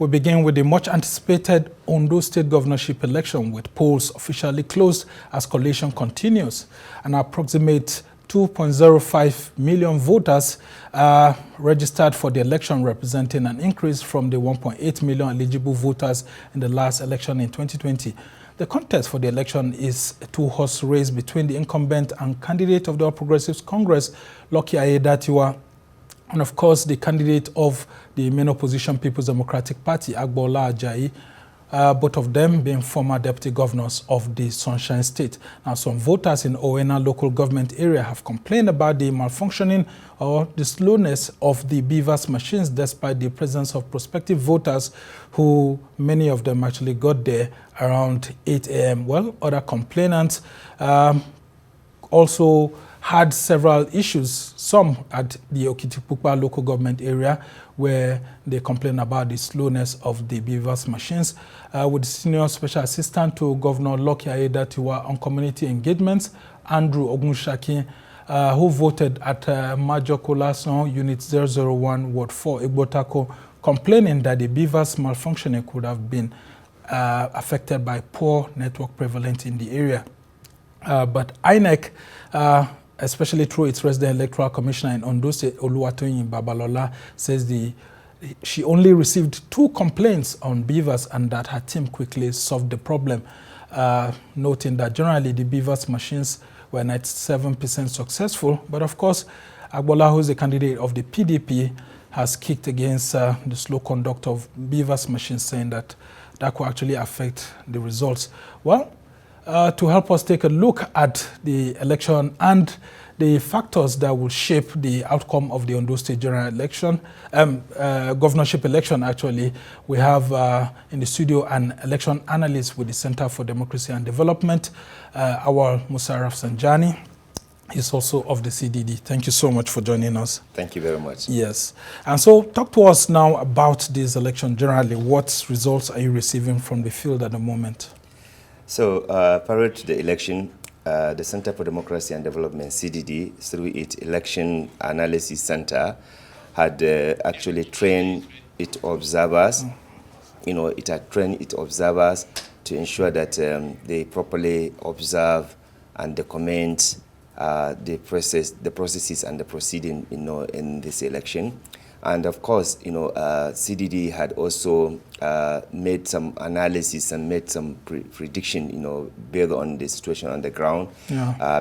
We begin with the much-anticipated Ondo State Governorship election, with polls officially closed as collation continues. An approximate 2.05 million voters registered for the election, representing an increase from the 1.8 million eligible voters in the last election in 2020. The contest for the election is a two-horse race between the incumbent and candidate of the All Progressives Congress, Lucky Aiyedatiwa, and of course the candidate of the main opposition People's Democratic Party, Agbola Ajayi, both of them being former deputy governors of the Sunshine State. Now, some voters in Owena local government area have complained about the malfunctioning or the slowness of the BVAS machines, despite the presence of prospective voters who, many of them actually got there around 8 a.m. Well, other complainants also had several issues, some at the Okitipupa local government area, where they complain about the slowness of the BVAS machines. With Senior Special Assistant to Governor Lucky Aiyedatiwa on community engagements, Andrew Ogunshaki, who voted at Major Collations Unit 001, Ward 4, Igbotako, complaining that the BVAS malfunctioning could have been affected by poor network prevalent in the area. But INEC, especially through its resident electoral commissioner in Ondo State, Oluwatoyin Babalola, says she only received 2 complaints on BVAS and that her team quickly solved the problem, noting that generally the BVAS machines were 97% successful. But of course, Agbola, who is a candidate of the PDP, has kicked against the slow conduct of BVAS machines, saying that that could actually affect the results. Well, to help us take a look at the election and the factors that will shape the outcome of the Ondo State general election, governorship election actually, we have in the studio an election analyst with the Center for Democracy and Development, our Musa Rafsanjani. He's also of the CDD. Thank you so much for joining us. Thank you very much. Yes. And so talk to us now about this election generally. What results are you receiving from the field at the moment? So, prior to the election, the Center for Democracy and Development, CDD, through its Election Analysis Center, had actually trained its observers. It had trained its observers to ensure that they properly observe and document the processes and the proceeding, in this election. And of course, CDD had also made some analysis and made some prediction, based on the situation on the ground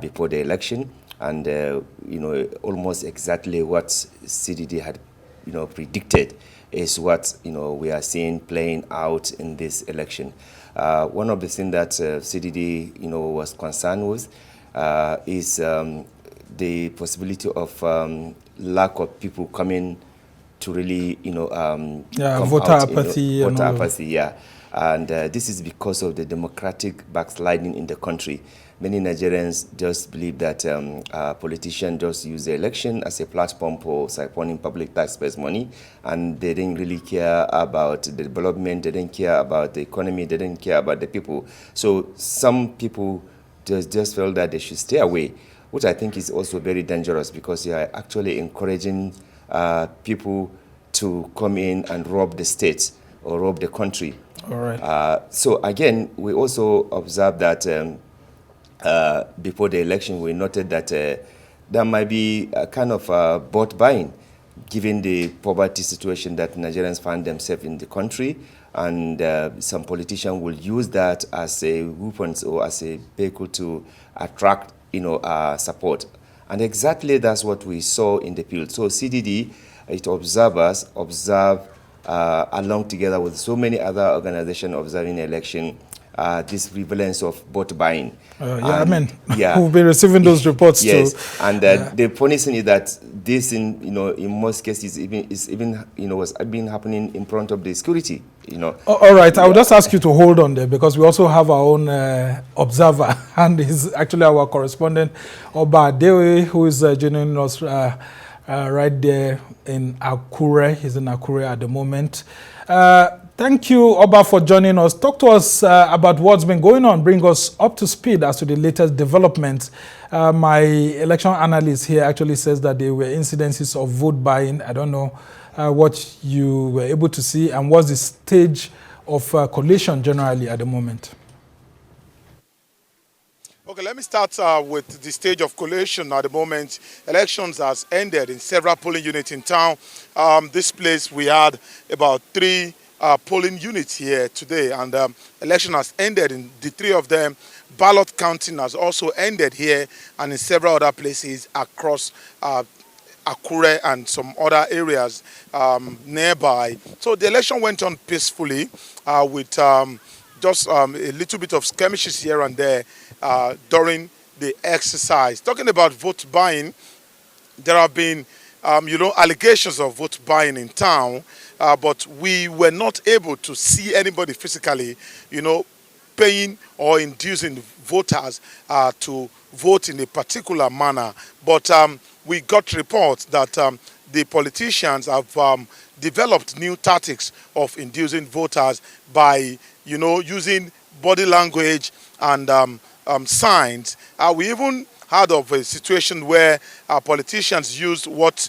before the election. And, almost exactly what CDD had, predicted is what, we are seeing playing out in this election. One of the things that CDD, was concerned with is the possibility of lack of people coming to really, voter apathy. Voter apathy, yeah. And this is because of the democratic backsliding in the country. Many Nigerians just believe that politicians just use the election as a platform for siphoning public taxpayers' money, and they didn't really care about the development, they didn't care about the economy, they didn't care about the people. So some people just felt that they should stay away, which I think is also very dangerous, because you are actually encouraging people to come in and rob the state or rob the country. All right. So again, we also observed that before the election, we noted that there might be a kind of vote buying, given the poverty situation that Nigerians find themselves in the country, and some politicians will use that as a weapon or as a vehicle to attract, support. And exactly that's what we saw in the field. So CDD, its observers, observe along together with so many other organizations observing the election, this prevalence of vote buying. We've been receiving those reports too. Yes, and the funny thing is that this, in most cases, was been happening in front of the security. All right, I will just ask you to hold on there, because we also have our own observer, and he's actually our correspondent, Oba Adewe, who is joining us right there in Akure. He's in Akure at the moment. Thank you, Oba, for joining us. Talk to us about what's been going on. Bring us up to speed as to the latest developments. My election analyst here actually says that there were incidences of vote buying. I don't know what you were able to see, and what's the stage of collation generally at the moment? Okay, let me start with the stage of collation at the moment. Elections has ended in several polling units in town. This place, we had about 3 polling units here today, and election has ended in the 3 of them. Ballot counting has also ended here and in several other places across Akure and some other areas nearby. So the election went on peacefully with just a little bit of skirmishes here and there during the exercise. Talking about vote buying, there have been, allegations of vote buying in town, but we were not able to see anybody physically, paying or inducing voters to vote in a particular manner. But we got reports that the politicians have developed new tactics of inducing voters by, using body language and signs. We even heard of a situation where politicians used what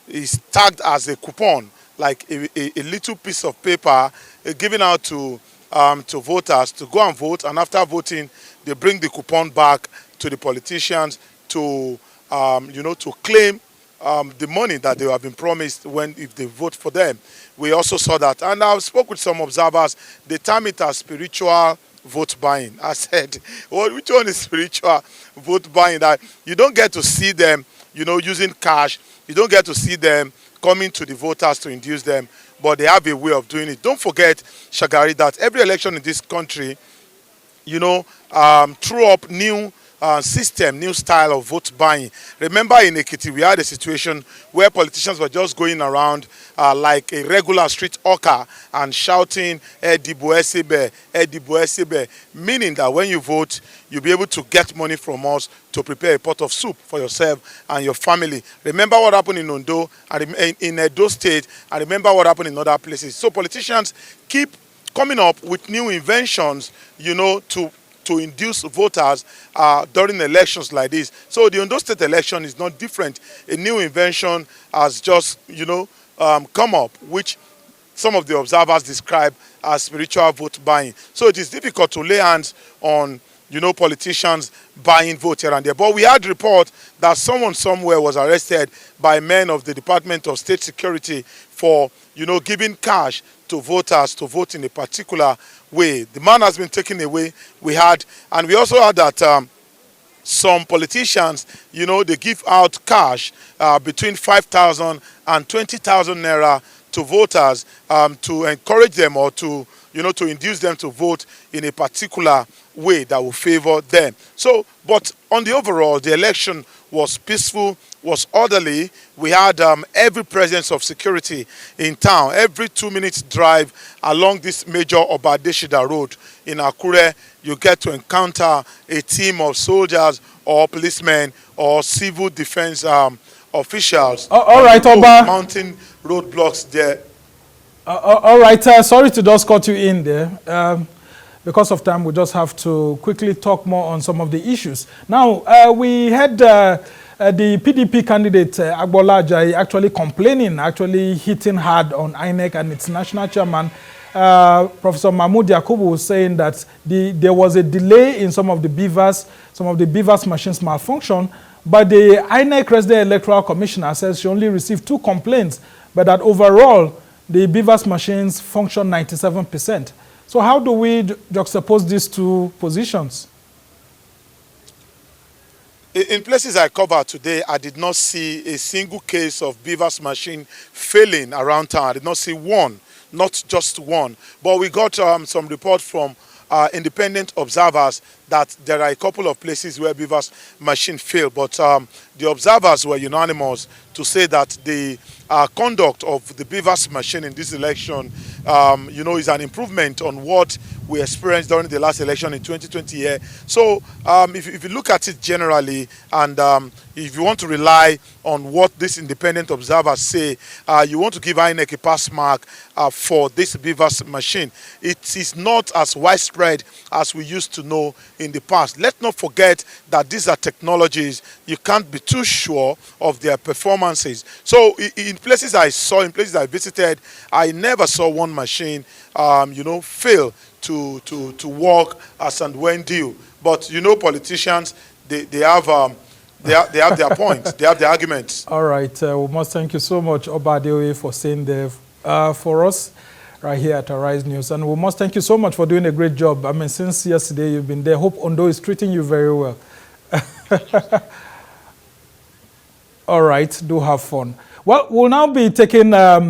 is tagged as a coupon, like a little piece of paper given out to voters to go and vote, and after voting, they bring the coupon back to the politicians to, to claim the money that they have been promised if they vote for them. We also saw that, and I spoke with some observers. They term it as spiritual vote buying. I said, well, which one is spiritual vote buying? That you don't get to see them, using cash. You don't get to see them coming to the voters to induce them, but they have a way of doing it. Don't forget, Shagari, that every election in this country, threw up new system, new style of vote buying. Remember in Ekiti, we had a situation where politicians were just going around like a regular street hawker and shouting, Edibo Esebe, Edibo Esebe, meaning that when you vote, you'll be able to get money from us to prepare a pot of soup for yourself and your family. Remember what happened in Ondo, and in Edo State, and remember what happened in other places. So politicians keep coming up with new inventions, to induce voters during elections like this. So the Ondo State election is not different. A new invention has just, come up, which some of the observers describe as spiritual vote buying. So it is difficult to lay hands on, politicians buying votes here and there. But we had report that someone somewhere was arrested by men of the Department of State Security for, giving cash to voters to vote in a particular way. The man has been taken away. And we also had that some politicians, they give out cash between 5,000 and 20,000 naira to voters to encourage them or to induce them to vote in a particular way that will favor them. So, but on the overall, the election was peaceful, was orderly. We had every presence of security in town. Every 2 minutes drive along this major Obadeshida road in Akure, you get to encounter a team of soldiers or policemen or civil defense officials. All right, Oba. Mounting roadblocks there. All right, sorry to just cut you in there. Because of time, we just have to quickly talk more on some of the issues. Now, we had the PDP candidate, Agbola Ajayi, actually complaining, actually hitting hard on INEC and its national chairman. Professor Mahmoud Yakubu was saying that there was a delay in some of the beavers machines malfunction, but the INEC Resident Electoral Commissioner says she only received 2 complaints, but that overall, the beavers machines function 97%. So how do we juxtapose these 2 positions? In places I covered today, I did not see a single case of beavers machine failing around town. I did not see one, not just one. But we got some report from independent observers that there are a couple of places where beavers machine failed. But the observers were unanimous to say that the conduct of the beavers machine in this election, is an improvement on what we experienced during the last election in 2020 here. So if you look at it generally, and if you want to rely on what these independent observers say, you want to give INEC a pass mark for this BVAS machine. It is not as widespread as we used to know in the past. Let's not forget that these are technologies. You can't be too sure of their performances. So in places I saw, in places I visited, I never saw one machine, fail to work as and when due. But politicians, they have their points, they have their arguments. All right, we must thank you so much, Obadewe, for staying there for us right here at Arise News. And we must thank you so much for doing a great job. I mean, since yesterday you've been there. Hope Ondo is treating you very well. All right, do have fun. Well, we'll now be taking a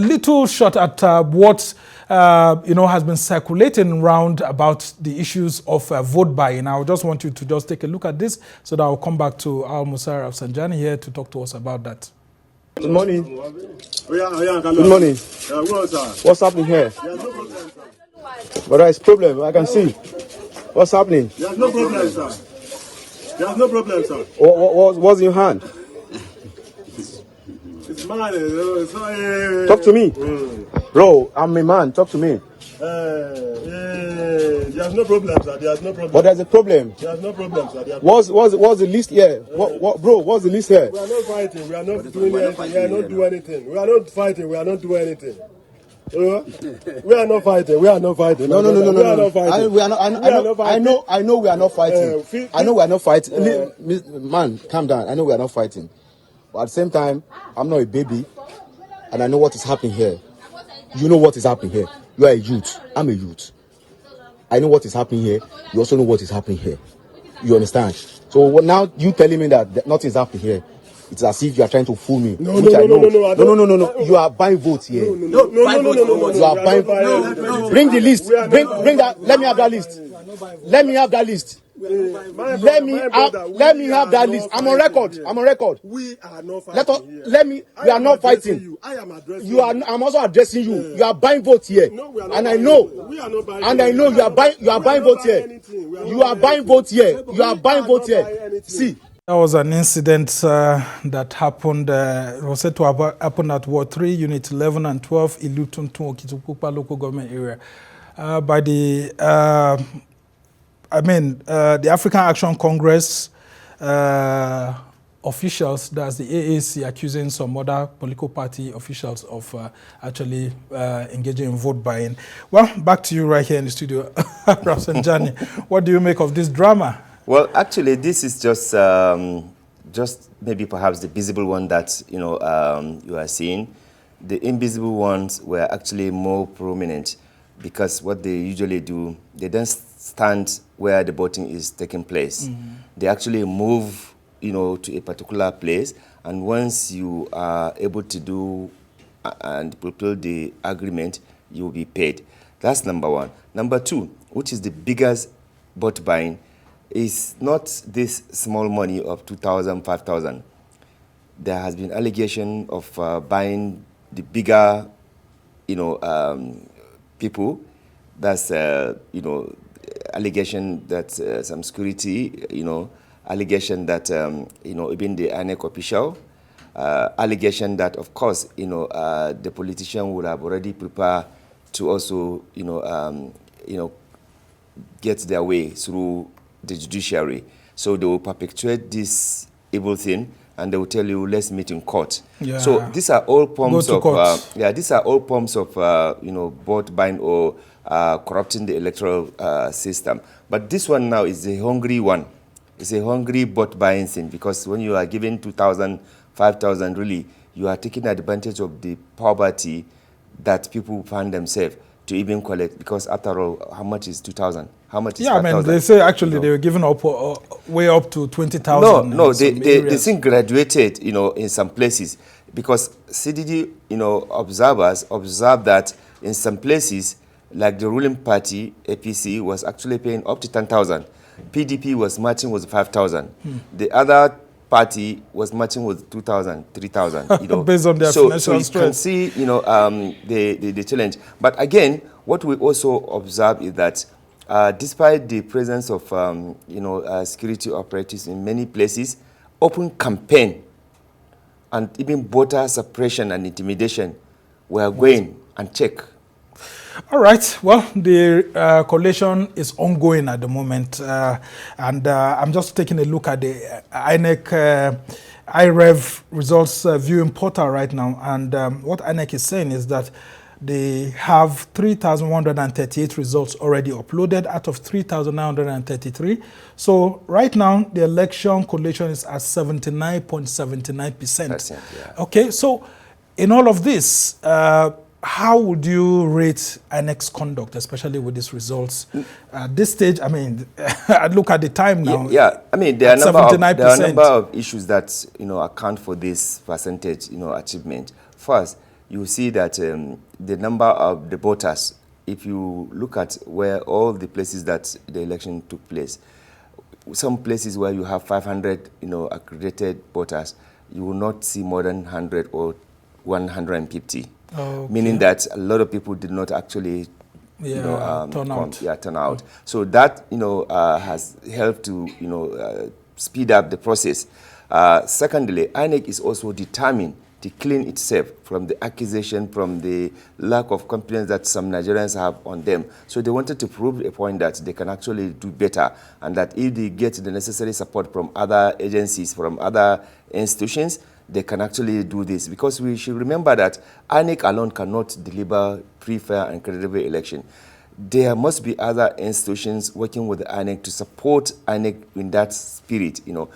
little shot at what has been circulating around about the issues of vote buying. I just want you to just take a look at this so that I'll come back to Al Musa Rafsanjani here to talk to us about that. Good morning. Good morning. What's happening here? But there is problem. I can see. What's happening? There's no problem, sir. There's no problem, sir. What's in your hand? It's mine. It's not, Talk to me. Bro, I'm a man. Talk to me. There's no problem, sir. There's no problem. But there's a problem. There's no problem, sir. What's the list here? Bro, what's the list here? We are not fighting. We are not doing anything. We are not doing anything. We are not fighting. We are not doing anything. We are not fighting. We are not fighting. No. We are not fighting. I know we are not fighting. I know we are not fighting. Man, calm down. I know we are not fighting. But at the same time, I'm not a baby, and I know what is happening here. You know what is happening here. You are a youth. I'm a youth. I know what is happening here. You also know what is happening here. You understand? So now you telling me that nothing is happening here. It's as if you are trying to fool me. No. You are buying votes here. No. You are buying. Bring the list. Bring that. Let me have that list. Let me have that list. Let me have that list. I'm on record. We are not fighting. We are not fighting. I am addressing you. I'm also addressing you. You are buying votes here. No, we are not and buying. I know. We are not buying. And I know you are buying votes here. You are buying votes here. You are buying votes here. See. That was an incident that happened, was said to have happened at Ward 3, Unit 11 and 12, Ilutuntun, Okitipupa local government area, by the African Action Congress officials, that's the AAC, accusing some other political party officials of actually engaging in vote buying. Well, back to you right here in the studio, Rafsanjani. What do you make of this drama? Well, actually, this is just maybe perhaps the visible one that you are seeing. The invisible ones were actually more prominent because what they usually do, they don't stand where the voting is taking place. They actually move, to a particular place, and once you are able to do and fulfill the agreement, you will be paid. That's number one. Number two, which is the biggest vote buying, is not this small money of 2,000, 5,000. There has been allegation of buying the bigger, people. That's, allegation that some security, allegation that, even the INEC official, allegation that, of course, the politician would have already prepared to also, get their way through the judiciary. So they will perpetuate this evil thing, and they will tell you, let's meet in court. Yeah. So these are all forms of vote buying or corrupting the electoral system. But this one now is a hungry one. It's a hungry vote buying thing, because when you are given 2,000, 5,000, really, you are taking advantage of the poverty that people find themselves to even collect, because after all, how much is 2,000? How much is 5,000? They say actually they were given up way up to 20,000. No, they think graduated, in some places, because CDD, observers observe that in some places, like the ruling party, APC, was actually paying up to 10,000. PDP was matching was 5,000. The other party was matching with 2,000, 3,000, you know. Based on their financial you can see, you know, the challenge. But again, what we also observe is that despite the presence of, you know, security operatives in many places, open campaign and even voter suppression and intimidation were going unchecked. All right. Well, the collation is ongoing at the moment, and I'm just taking a look at the INEC IREV results viewing portal right now, and what INEC is saying is that they have 3,138 results already uploaded out of 3,933. So right now, the election collation is at 79.79%. Yeah. Okay, so in all of this, how would you rate INEC's conduct, especially with these results? At this stage, I mean, I look at the time now. Yeah. I mean, there are a number of issues that, you know, account for this percentage, you know, achievement. First, you see that the number of the voters, if you look at where all the places that the election took place, some places where you have 500, you know, accredited voters, you will not see more than 100 or 150. Okay. Meaning that a lot of people did not actually, you know, turn out. So that, you know, has helped to, you know, speed up the process. Secondly, INEC is also determined to clean itself from the accusation, from the lack of confidence that some Nigerians have on them. So they wanted to prove a point that they can actually do better, and that if they get the necessary support from other agencies, from other institutions, they can actually do this. Because we should remember that INEC alone cannot deliver free, fair, and credible election. There must be other institutions working with the INEC to support INEC in that spirit. You know,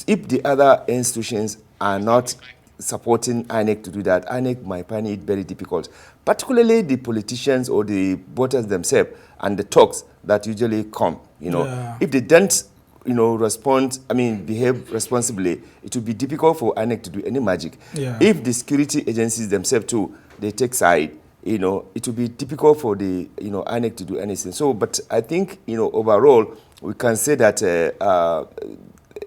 if the other institutions are not supporting INEC to do that, INEC might find it very difficult, particularly the politicians or the voters themselves and the talks that usually come. You know, if they don't, you know, behave responsibly, it will be difficult for INEC to do any magic. If the security agencies themselves too, they take side, you know, it will be difficult for the, you know, INEC to do anything. So, but I think, you know, overall, we can say that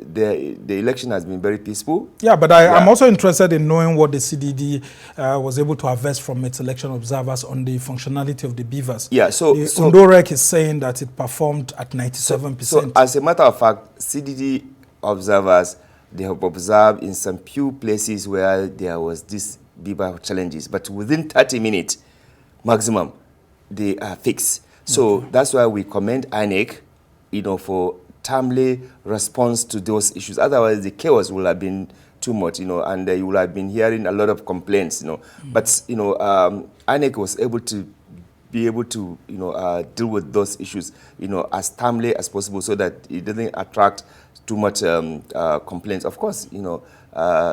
the election has been very peaceful. Yeah, but I'm also interested in knowing what the CDD was able to harvest from its election observers on the functionality of the beavers. Yeah, so Ondo is saying that it performed at 97%. So as a matter of fact, CDD observers, they have observed in some few places where there was this beaver challenges, but within 30 minutes maximum, they are fixed. So that's why we commend INEC, you know, for timely response to those issues. Otherwise, the chaos will have been too much, you know, and you will have been hearing a lot of complaints, you know. But, you know, INEC was able to you know, deal with those issues, you know, as timely as possible, so that it doesn't attract too much complaints. Of course, you know,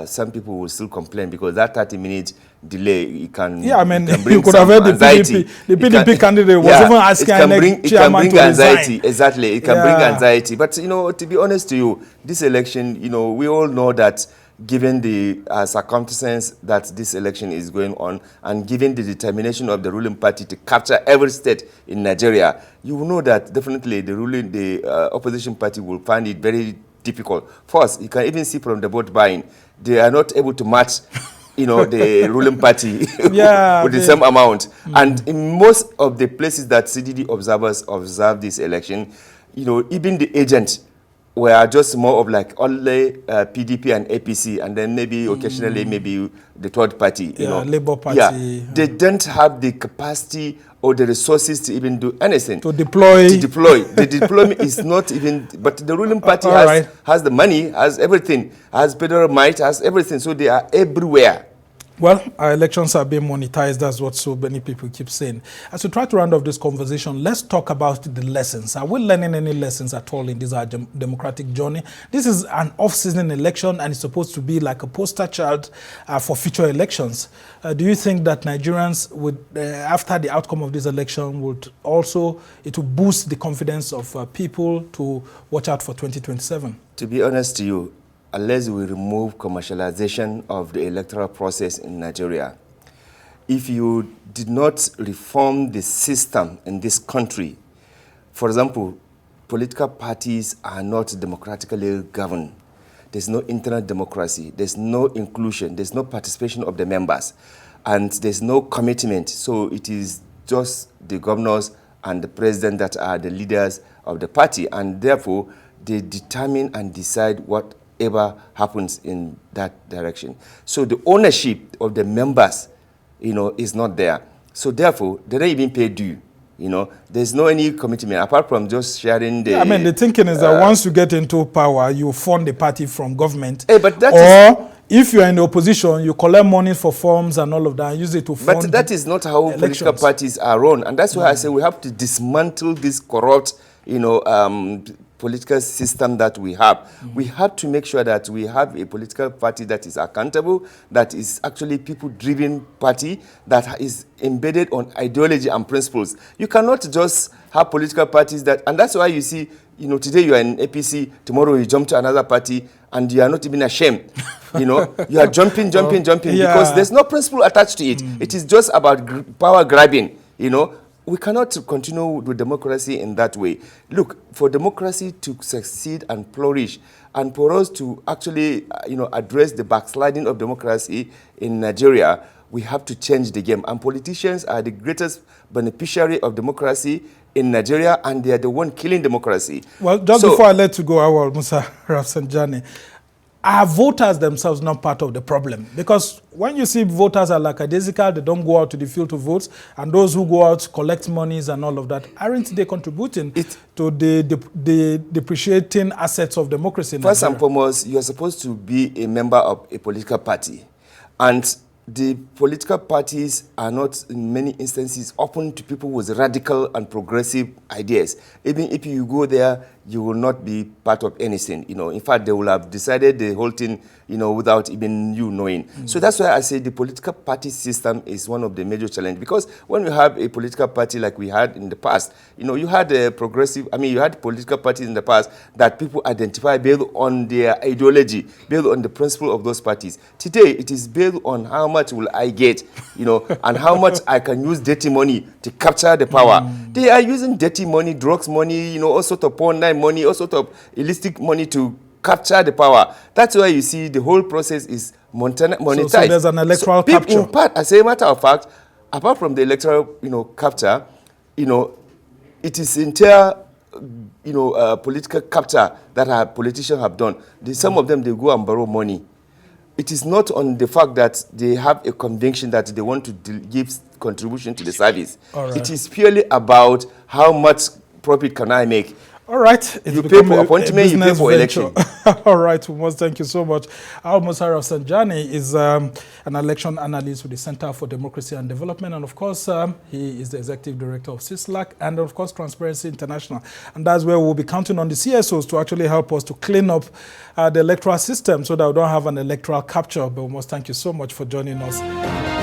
some people will still complain because that 30-minute delay, it can, you could have heard anxiety. The PDP candidate was even asking INEC chairman to anxiety. Resign. Exactly, it can bring anxiety. But, you know, to be honest to you, this election, you know, we all know that given the circumstances that this election is going on, and given the determination of the ruling party to capture every state in Nigeria, you will know that definitely the opposition party will find it very difficult. First, you can even see from the vote buying, they are not able to match, you know, the ruling party with the same amount. And in most of the places that CDD observers observe this election, you know, even the agents were just more of like only PDP and APC, and then maybe occasionally maybe the third party, you know. Labour Party. Yeah, they don't have the capacity or the resources to even do anything. To deploy. The deployment is not even, but the ruling party has the money, has everything, has federal might, has everything, so they are everywhere. Well, our elections are being monetized. That's what so many people keep saying. As we try to round off this conversation, let's talk about the lessons. Are we learning any lessons at all in this our democratic journey? This is an off-season election, and it's supposed to be like a poster child for future elections. Do you think that Nigerians would, after the outcome of this election, it will boost the confidence of people to watch out for 2027? To be honest to you, unless we remove commercialization of the electoral process in Nigeria, if you did not reform the system in this country, for example, political parties are not democratically governed. there's no internal democracy, there's no inclusion, there's no participation of the members, and there's no commitment. So it is just the governors and the president that are the leaders of the party, and therefore they determine and decide whatever happens in that direction. So the ownership of the members, is not there. So therefore, they don't even pay due. There's no any commitment apart from just sharing the... I mean, the thinking is that once you get into power, you fund the party from government. But that if you're in the opposition, you collect money for forms and all of that and use it to fund... But that is not how political parties are run. And that's why I say we have to dismantle this corrupt, political system that we have. We have to make sure that we have a political party that is accountable, that is actually people-driven party, that is embedded on ideology and principles. You cannot just have political parties that, and that's why you see, today you are in APC, tomorrow you jump to another party, and you are not even ashamed. You are jumping, because there's no principle attached to it. It is just about power grabbing, We cannot continue with democracy in that way. Look, for democracy to succeed and flourish, and for us to actually, address the backsliding of democracy in Nigeria, we have to change the game. And politicians are the greatest beneficiary of democracy in Nigeria, and they are the one killing democracy. Well, just before I let you go, Musa Rafsanjani, are voters themselves not part of the problem? Because when you see voters are lackadaisical, they don't go out to the field to vote, and those who go out collect monies and all of that, aren't they contributing to the depreciating assets of democracy in First Nigeria? and foremost, you are supposed to be a member of a political party. And the political parties are not, in many instances, open to people with radical and progressive ideas. Even if you go there, you will not be part of anything. In fact, they will have decided the whole thing, without even you knowing. So that's why I say the political party system is one of the major challenges. Because when you have a political party like we had in the past, you had a you had political parties in the past that people identify based on their ideology, based on the principle of those parties. Today, it is based on how much will I get, and how much I can use dirty money to capture the power. They are using dirty money, drugs money, all sort of porn money, all sort of illicit money to capture the power. That's why you see the whole process is monetized. So there's an electoral capture. In part, as a matter of fact, apart from the electoral, capture, it is entire, political capture that our politicians have done. Some of them, they go and borrow money. It is not on the fact that they have a conviction that they want to give contribution to the service. Right. It is purely about how much profit can I make. All right. You pay for appointment, you pay for election. All right, Musa, thank you so much. Musa Rafsanjani is an election analyst with the Center for Democracy and Development. And of course, he is the executive director of CISLAC and of course, Transparency International. And that's where we'll be counting on the CSOs to actually help us to clean up the electoral system so that we don't have an electoral capture. But we must thank you so much for joining us.